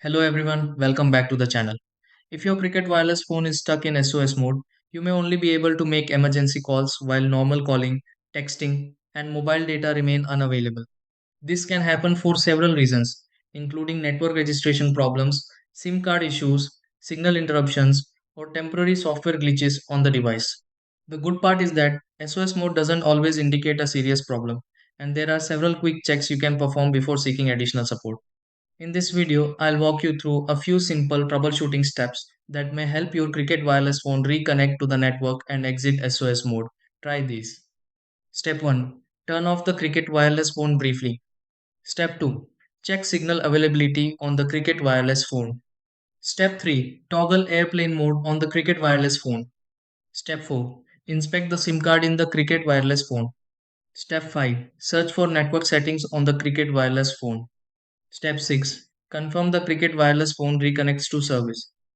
Hello everyone, welcome back to the channel. If your Cricket wireless phone is stuck in SOS mode, you may only be able to make emergency calls while normal calling, texting, and mobile data remain unavailable. This can happen for several reasons, including network registration problems, SIM card issues, signal interruptions, or temporary software glitches on the device. The good part is that SOS mode doesn't always indicate a serious problem, and there are several quick checks you can perform before seeking additional support. In this video, I'll walk you through a few simple troubleshooting steps that may help your Cricket wireless phone reconnect to the network and exit SOS mode. Try these. Step 1. Turn off the Cricket wireless phone briefly. Step 2. Check signal availability on the Cricket wireless phone. Step 3. Toggle airplane mode on the Cricket wireless phone. Step 4. Inspect the SIM card in the Cricket wireless phone. Step 5. Search for network settings on the Cricket wireless phone. Step 6. Confirm the Cricket wireless phone reconnects to service.